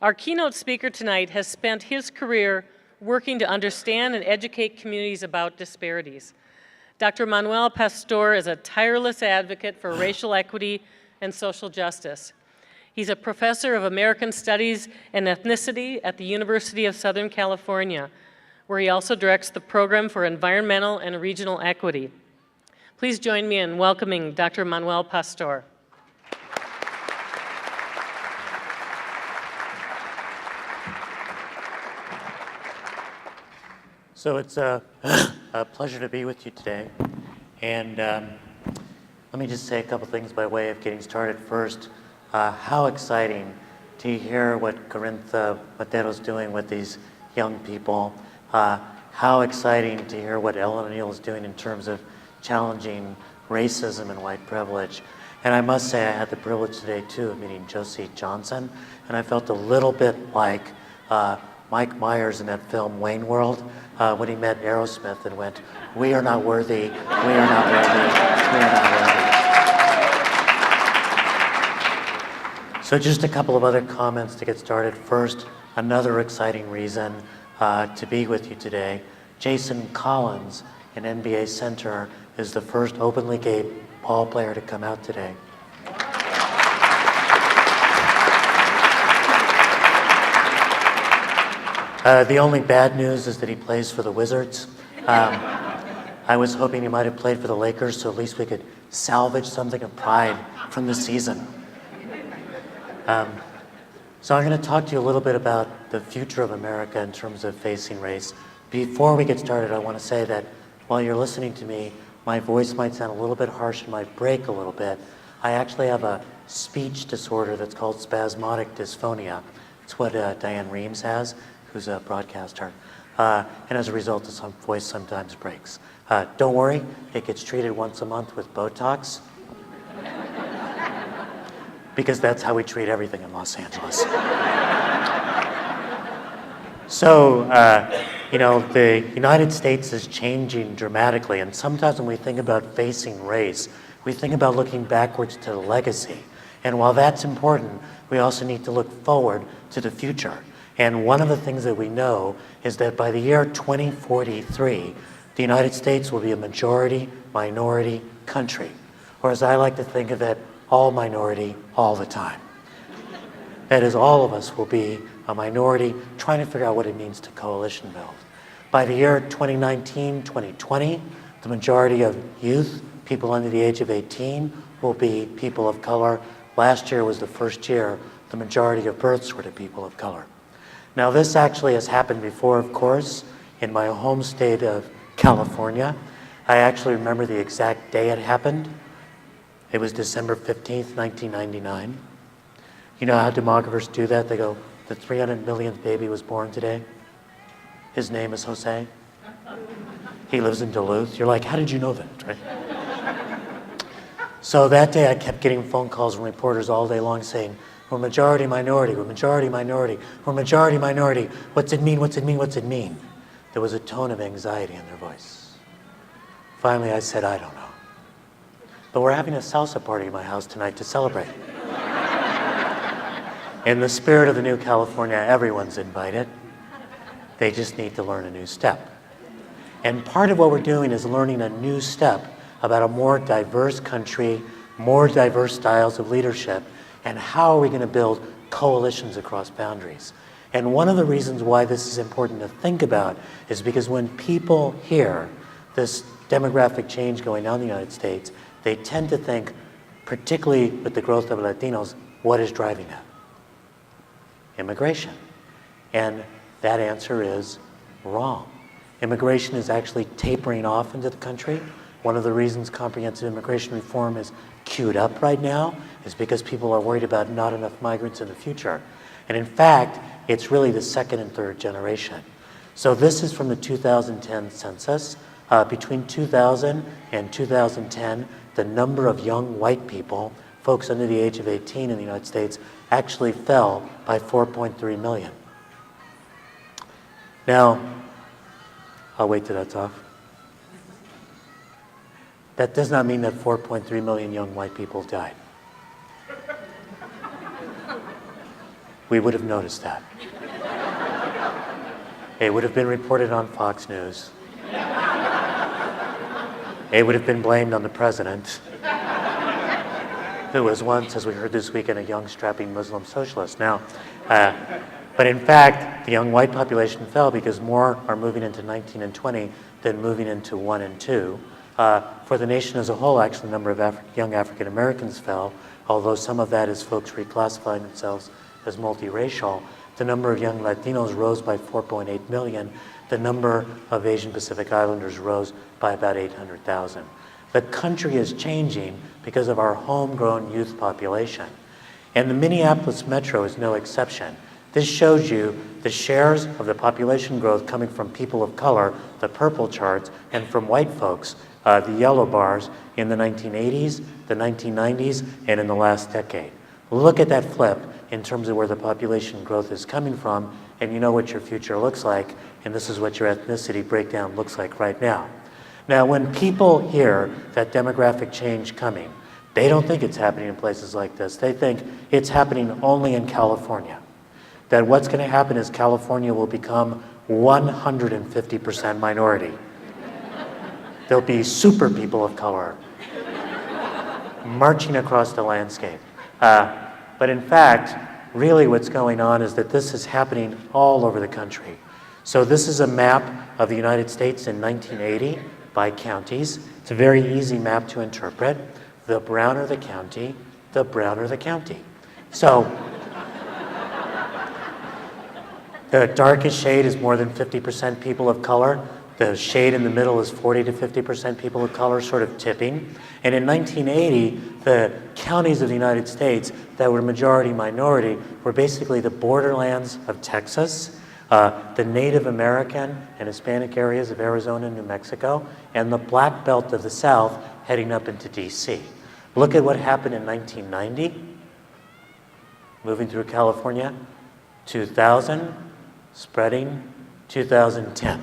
Our keynote speaker tonight has spent his career working to understand and educate communities about disparities. Dr. Manuel Pastor is a tireless advocate for racial equity and social justice. He's a professor of American Studies and Ethnicity at the University of Southern California, where he also directs the Program for Environmental and Regional Equity. Please join me in welcoming Dr. Manuel Pastor. So it's a pleasure to be with you today. And let me just say a couple things by way of getting started. First, how exciting to hear what Corinth Matero's doing with these young people. How exciting to hear what Ellen O'Neill is doing in terms of challenging racism and white privilege. And I must say I had the privilege today too of meeting Josie Johnson, and I felt a little bit like Mike Myers in that film Wayne World when he met Aerosmith and went, "We are not worthy, we are not worthy, we are not worthy." So just a couple of other comments to get started. First, another exciting reason to be with you today. Jason Collins, an NBA center, is the first openly gay ball player to come out today. The only bad news is that he plays for the Wizards. I was hoping he might have played for the Lakers, so at least we could salvage something of pride from the season. So I'm going to talk to you a little bit about the future of America in terms of facing race. Before we get started, I want to say that while you're listening to me, my voice might sound a little bit harsh and might break a little bit. I actually have a speech disorder that's called spasmodic dysphonia. It's what Diane Reeves has, who's a broadcaster. And as a result, the voice sometimes breaks. Don't worry, it gets treated once a month with Botox. Because that's how we treat everything in Los Angeles. So, the United States is changing dramatically, and sometimes when we think about facing race, we think about looking backwards to the legacy. And while that's important, we also need to look forward to the future. And one of the things that we know is that by the year 2043, the United States will be a majority minority country, or as I like to think of it, all minority all the time. That is, all of us will be a minority trying to figure out what it means to coalition build. By the year 2019, 2020, the majority of youth, people under the age of 18, will be people of color. Last year was the first year the majority of births were to people of color. Now this actually has happened before, of course, in my home state of California. I actually remember the exact day it happened. It was December 15th, 1999. You know how demographers do that? They go, the 300 millionth baby was born today. His name is Jose. He lives in Duluth. You're like, how did you know that, right? So that day I kept getting phone calls from reporters all day long saying, we're majority minority, we're majority minority, we're majority minority. What's it mean, what's it mean, what's it mean? There was a tone of anxiety in their voice. Finally I said, I don't know. But we're having a salsa party at my house tonight to celebrate. In the spirit of the new California, everyone's invited. They just need to learn a new step. And part of what we're doing is learning a new step about a more diverse country, more diverse styles of leadership, and how are we going to build coalitions across boundaries. And one of the reasons why this is important to think about is because when people hear this demographic change going on in the United States, they tend to think, particularly with the growth of Latinos, what is driving that? Immigration. And that answer is wrong. Immigration is actually tapering off into the country. One of the reasons comprehensive immigration reform is queued up right now is because people are worried about not enough migrants in the future. And in fact, it's really the second and third generation. So this is from the 2010 census. Between 2000 and 2010, the number of young white people, folks under the age of 18 in the United States, actually fell by 4.3 million. Now, I'll wait till that's off. That does not mean that 4.3 million young white people died. we would have noticed that. It would have been reported on Fox News. It would have been blamed on the president, who was once, as we heard this weekend, a young, strapping Muslim socialist. Now, but in fact, the young white population fell because more are moving into 19 and 20 than moving into 1 and 2. For the nation as a whole, actually, the number of young African Americans fell, although some of that is folks reclassifying themselves as multiracial. The number of young Latinos rose by 4.8 million. The number of Asian Pacific Islanders rose by about 800,000. The country is changing because of our homegrown youth population. And the Minneapolis Metro is no exception. This shows you the shares of the population growth coming from people of color, the purple charts, and from white folks, the yellow bars, in the 1980s, the 1990s, and in the last decade. Look at that flip in terms of where the population growth is coming from, and you know what your future looks like, and this is what your ethnicity breakdown looks like right now. Now, when people hear that demographic change coming, they don't think it's happening in places like this. They think it's happening only in California. That what's going to happen is California will become 150% minority. There'll be super people of color marching across the landscape. But in fact, really what's going on is that this is happening all over the country. So this is a map of the United States in 1980 by counties. It's a very easy map to interpret. The browner the county, the browner the county. So the darkest shade is more than 50% people of color. The shade in the middle is 40 to 50% people of color, sort of tipping. And in 1980, the counties of the United States that were majority minority were basically the borderlands of Texas, the Native American and Hispanic areas of Arizona and New Mexico, and the Black Belt of the South heading up into DC. Look at what happened in 1990, moving through California, 2000, spreading, 2010.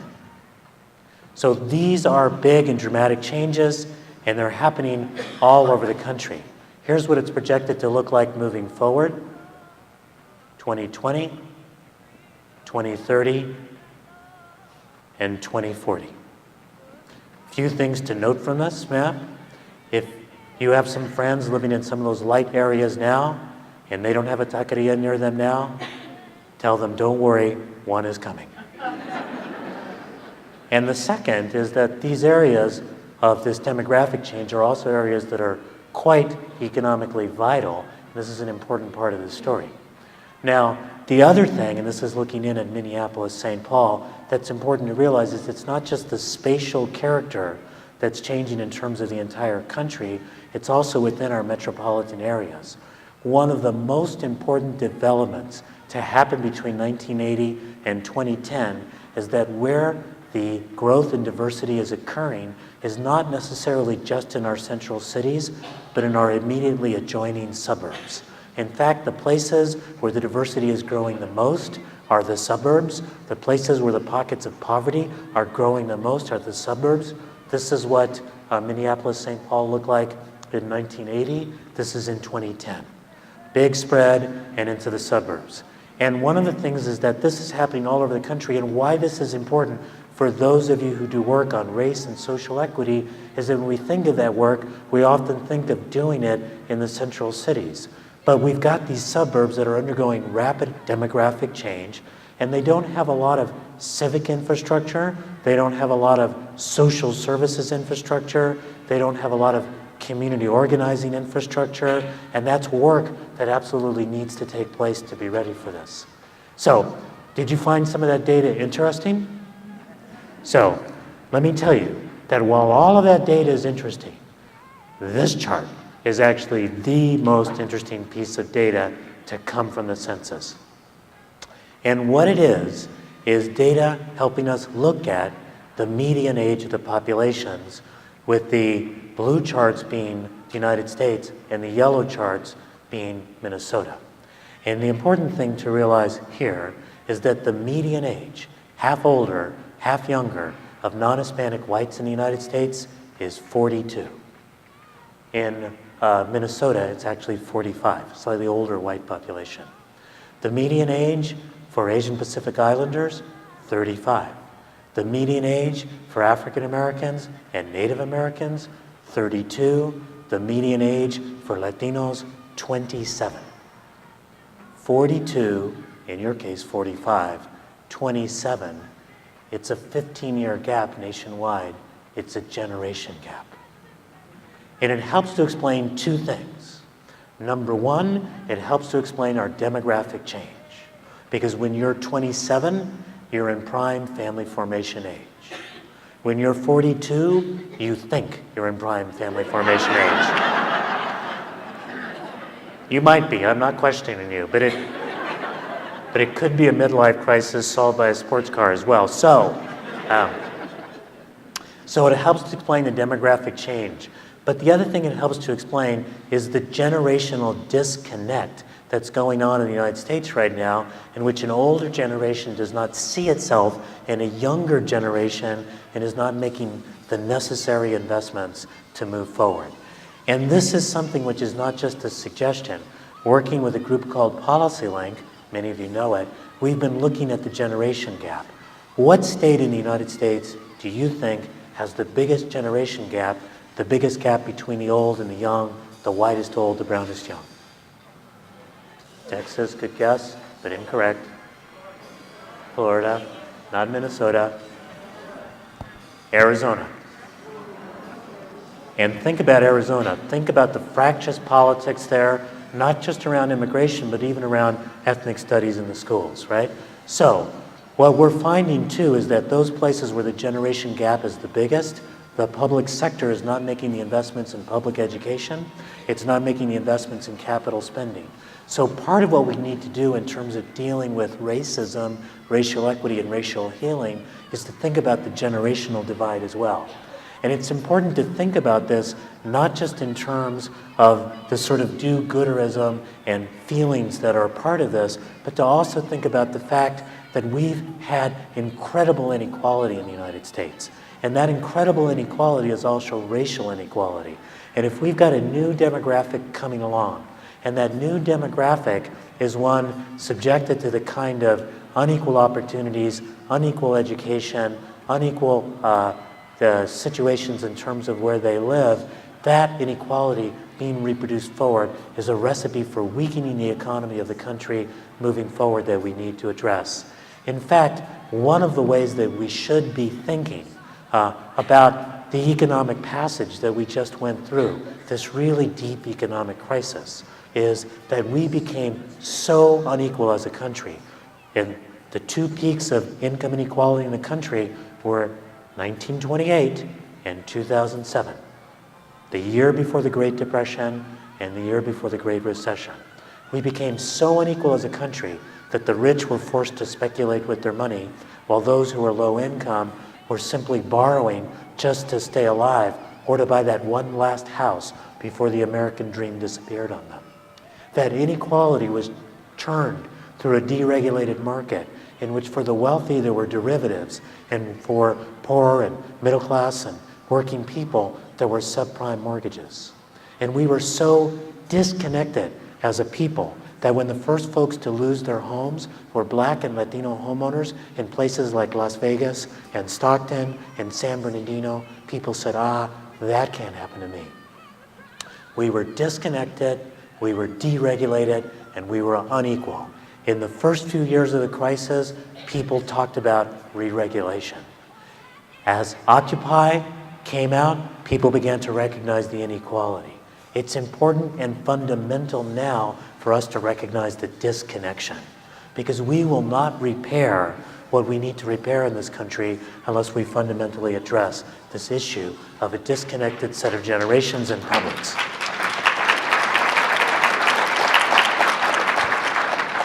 So these are big and dramatic changes, and they're happening all over the country. Here's what it's projected to look like moving forward: 2020, 2030, and 2040. A few things to note from this map. If you have some friends living in some of those light areas now, and they don't have a taqueria near them now, tell them, don't worry, one is coming. And the second is that these areas of this demographic change are also areas that are quite economically vital. This is an important part of the story. Now, the other thing, and this is looking in at Minneapolis, St. Paul, that's important to realize is it's not just the spatial character that's changing in terms of the entire country, it's also within our metropolitan areas. One of the most important developments to happen between 1980 and 2010 is that where the growth and diversity is occurring is not necessarily just in our central cities, but in our immediately adjoining suburbs. In fact, the places where the diversity is growing the most are the suburbs. The places where the pockets of poverty are growing the most are the suburbs. This is what Minneapolis, St. Paul looked like in 1980. This is in 2010. Big spread and into the suburbs. And one of the things is that this is happening all over the country, and why this is important for those of you who do work on race and social equity is that when we think of that work, we often think of doing it in the central cities. But we've got these suburbs that are undergoing rapid demographic change, and they don't have a lot of civic infrastructure, they don't have a lot of social services infrastructure, they don't have a lot of community organizing infrastructure, and that's work that absolutely needs to take place to be ready for this. So, did you find some of that data interesting? So, let me tell you that while all of that data is interesting, this chart is actually the most interesting piece of data to come from the census. And what it is data helping us look at the median age of the populations, with the blue charts being the United States and the yellow charts being Minnesota. And the important thing to realize here is that the median age, half older, half younger, of non-Hispanic whites in the United States is 42. In Minnesota, it's actually 45, slightly older white population. The median age for Asian Pacific Islanders, 35. The median age for African Americans and Native Americans, 32. The median age for Latinos, 27. 42, in your case 45, 27. It's a 15-year gap nationwide. It's a generation gap. And it helps to explain two things. Number one, it helps to explain our demographic change. Because when you're 27, you're in prime family formation age. When you're 42, you think you're in prime family formation age. You might be, I'm not questioning you, but it could be a midlife crisis solved by a sports car as well. So it helps to explain the demographic change. But the other thing it helps to explain is the generational disconnect that's going on in the United States right now, in which an older generation does not see itself in a younger generation and is not making the necessary investments to move forward. And this is something which is not just a suggestion. Working with a group called PolicyLink, many of you know it, we've been looking at the generation gap. What state in the United States do you think has the biggest generation gap, the biggest gap between the old and the young, the whitest old, the brownest young? Texas, good guess, but incorrect. Florida, not Minnesota. Arizona. And think about Arizona. Think about the fractious politics there, not just around immigration, but even around ethnic studies in the schools, right? So what we're finding too is that those places where the generation gap is the biggest, the public sector is not making the investments in public education. It's not making the investments in capital spending. So part of what we need to do in terms of dealing with racism, racial equity, and racial healing is to think about the generational divide as well. And it's important to think about this not just in terms of the sort of do-gooderism and feelings that are part of this, but to also think about the fact that we've had incredible inequality in the United States. And that incredible inequality is also racial inequality. And if we've got a new demographic coming along, and that new demographic is one subjected to the kind of unequal opportunities, unequal education, unequal the situations in terms of where they live, that inequality being reproduced forward is a recipe for weakening the economy of the country moving forward that we need to address. In fact, one of the ways that we should be thinking about the economic passage that we just went through, this really deep economic crisis, is that we became so unequal as a country. And the two peaks of income inequality in the country were 1928 and 2007, the year before the Great Depression and the year before the Great Recession. We became so unequal as a country that the rich were forced to speculate with their money, while those who were low income were simply borrowing just to stay alive or to buy that one last house before the American dream disappeared on them. That inequality was turned through a deregulated market in which for the wealthy there were derivatives, and for poor and middle class and working people there were subprime mortgages. And we were so disconnected as a people that when the first folks to lose their homes were Black and Latino homeowners in places like Las Vegas and Stockton and San Bernardino, people said, that can't happen to me. We were disconnected, we were deregulated, and we were unequal. In the first few years of the crisis, people talked about re-regulation. As Occupy came out, people began to recognize the inequality. It's important and fundamental now for us to recognize the disconnection, because we will not repair what we need to repair in this country unless we fundamentally address this issue of a disconnected set of generations and publics.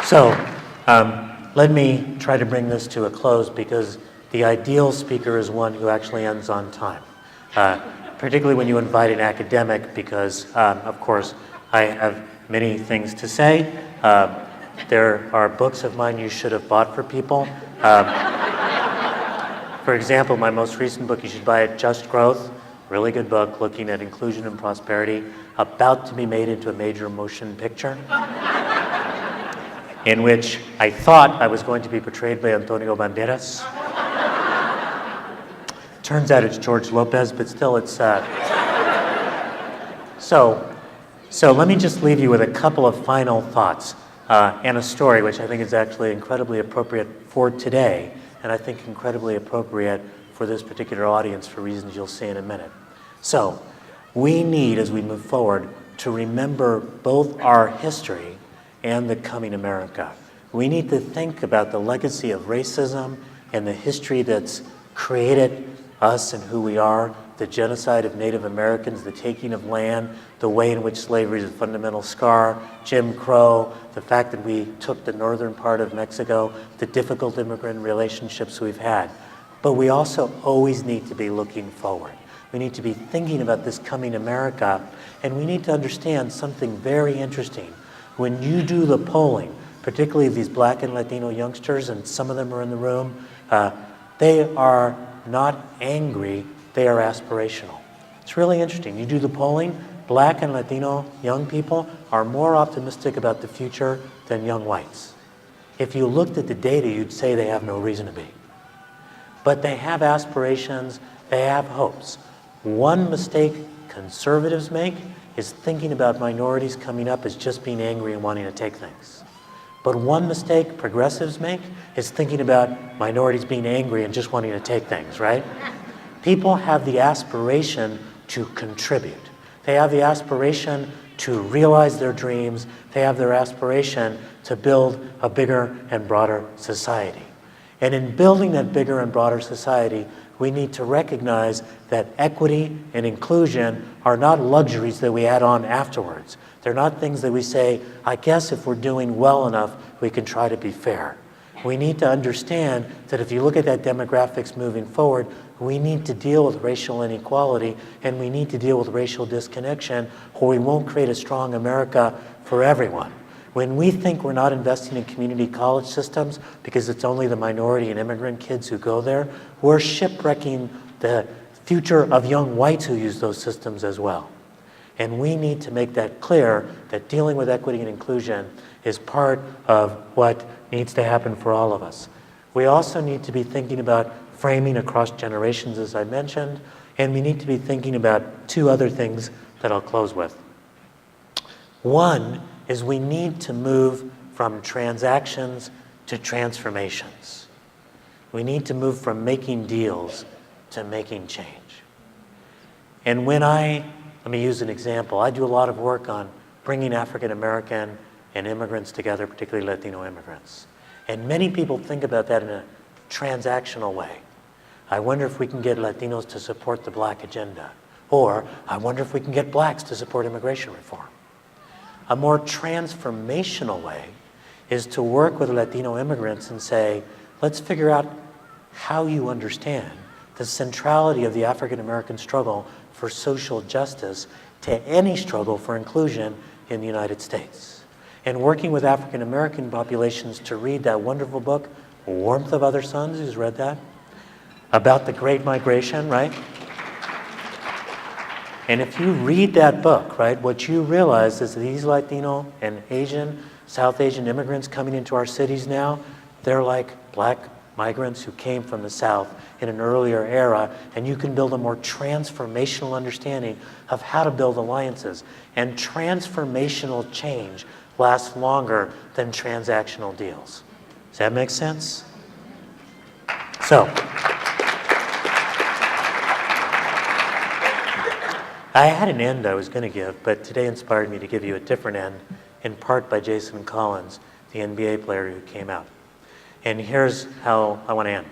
So let me try to bring this to a close, because the ideal speaker is one who actually ends on time, particularly when you invite an academic, because, of course, I have many things to say. There are books of mine you should have bought for people. For example, my most recent book, you should buy it, Just Growth, really good book looking at inclusion and prosperity, about to be made into a major motion picture. in which I thought I was going to be portrayed by Antonio Banderas. Turns out it's George Lopez, but still it's... So let me just leave you with a couple of final thoughts and a story which I think is actually incredibly appropriate for today, and I think incredibly appropriate for this particular audience for reasons you'll see in a minute. So we need, as we move forward, to remember both our history and the coming America. We need to think about the legacy of racism and the history that's created us and who we are, the genocide of Native Americans, the taking of land, the way in which slavery is a fundamental scar, Jim Crow, the fact that we took the northern part of Mexico, the difficult immigrant relationships we've had. But we also always need to be looking forward. We need to be thinking about this coming America, and we need to understand something very interesting. When you do the polling, particularly of these Black and Latino youngsters, and some of them are in the room, they are not angry, they are aspirational. It's really interesting. You do the polling, Black and Latino young people are more optimistic about the future than young whites. If you looked at the data, you'd say they have no reason to be. But they have aspirations, they have hopes. One mistake conservatives make is thinking about minorities coming up as just being angry and wanting to take things. But one mistake progressives make is thinking about minorities being angry and just wanting to take things, right? People have the aspiration to contribute. They have the aspiration to realize their dreams. They have their aspiration to build a bigger and broader society. And in building that bigger and broader society, we need to recognize that equity and inclusion are not luxuries that we add on afterwards. They're not things that we say, I guess if we're doing well enough, we can try to be fair. We need to understand that if you look at that demographics moving forward, we need to deal with racial inequality and we need to deal with racial disconnection, or we won't create a strong America for everyone. When we think we're not investing in community college systems because it's only the minority and immigrant kids who go there, we're shipwrecking the future of young whites who use those systems as well. And we need to make that clear that dealing with equity and inclusion is part of what needs to happen for all of us. We also need to be thinking about framing across generations, as I mentioned, and we need to be thinking about two other things that I'll close with. One is we need to move from transactions to transformations. We need to move from making deals to making change. And let me use an example. I do a lot of work on bringing African American and immigrants together, particularly Latino immigrants. And many people think about that in a transactional way. I wonder if we can get Latinos to support the Black agenda. Or I wonder if we can get Blacks to support immigration reform. A more transformational way is to work with Latino immigrants and say, let's figure out how you understand the centrality of the African American struggle for social justice to any struggle for inclusion in the United States. And working with African American populations to read that wonderful book, Warmth of Other Suns, who's read that? About the Great Migration, right? And if you read that book, right, what you realize is that these Latino and Asian, South Asian immigrants coming into our cities now, they're like Black migrants who came from the South in an earlier era, and you can build a more transformational understanding of how to build alliances. And transformational change lasts longer than transactional deals. Does that make sense? So, I had an end I was going to give, but today inspired me to give you a different end, in part by Jason Collins, the NBA player who came out. And here's how I want to end.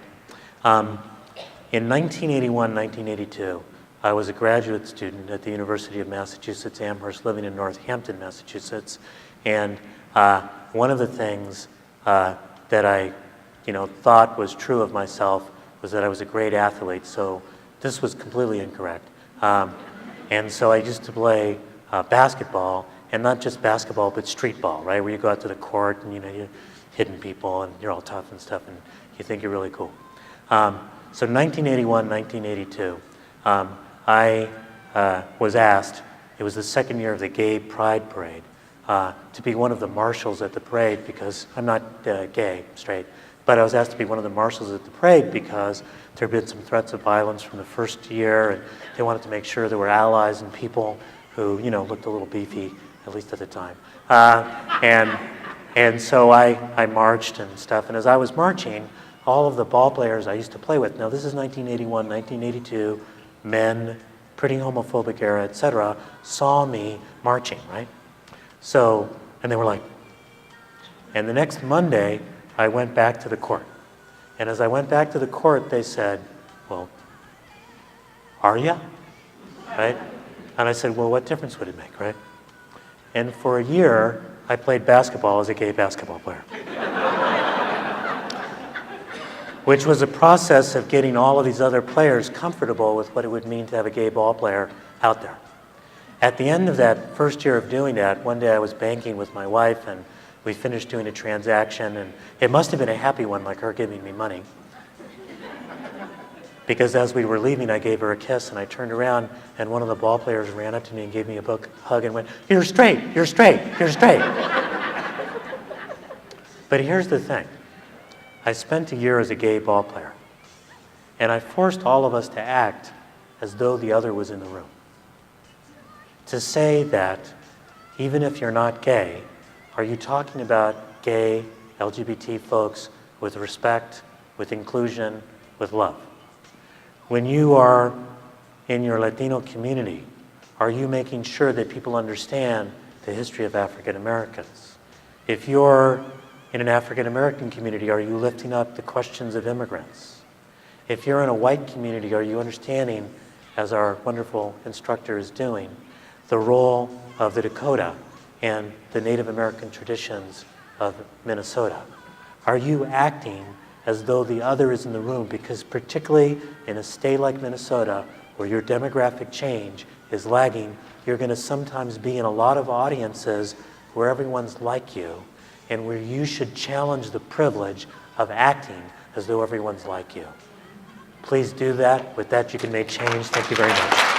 In 1981, 1982, I was a graduate student at the University of Massachusetts Amherst, living in Northampton, Massachusetts. And one of the things that I thought was true of myself was that I was a great athlete. So this was completely incorrect. And so I used to play basketball, and not just basketball, but street ball, right? Where you go out to the court and you're hitting people and you're all tough and stuff and you think you're really cool. So 1981, 1982, I was asked, it was the second year of the Gay Pride Parade, to be one of the marshals at the parade because I'm not gay, straight, but I was asked to be one of the marshals at the parade because there had been some threats of violence from the first year, and they wanted to make sure there were allies and people who, looked a little beefy, at least at the time. And so I marched and stuff, and as I was marching, all of the ball players I used to play with, now this is 1981, 1982, men, pretty homophobic era, etc., saw me marching, right? So, and they were like, and the next Monday, I went back to the court. And as I went back to the court, they said, well, are you? Right? And I said, well, what difference would it make, right? And for a year, I played basketball as a gay basketball player. Which was a process of getting all of these other players comfortable with what it would mean to have a gay ball player out there. At the end of that first year of doing that, one day I was banking with my wife, and we finished doing a transaction, and it must have been a happy one, like her giving me money. Because as we were leaving, I gave her a kiss, and I turned around, and one of the ball players ran up to me and gave me a hug and went, "You're straight, you're straight, you're straight." But here's the thing. I spent a year as a gay ball player, and I forced all of us to act as though the other was in the room. To say that even if you're not gay, are you talking about gay, LGBT folks with respect, with inclusion, with love? When you are in your Latino community, are you making sure that people understand the history of African Americans? If you're in an African American community, are you lifting up the questions of immigrants? If you're in a white community, are you understanding, as our wonderful instructor is doing, the role of the Dakota and the Native American traditions of Minnesota? Are you acting as though the other is in the room? Because particularly in a state like Minnesota, where your demographic change is lagging, you're going to sometimes be in a lot of audiences where everyone's like you, and where you should challenge the privilege of acting as though everyone's like you. Please do that. With that, you can make change. Thank you very much.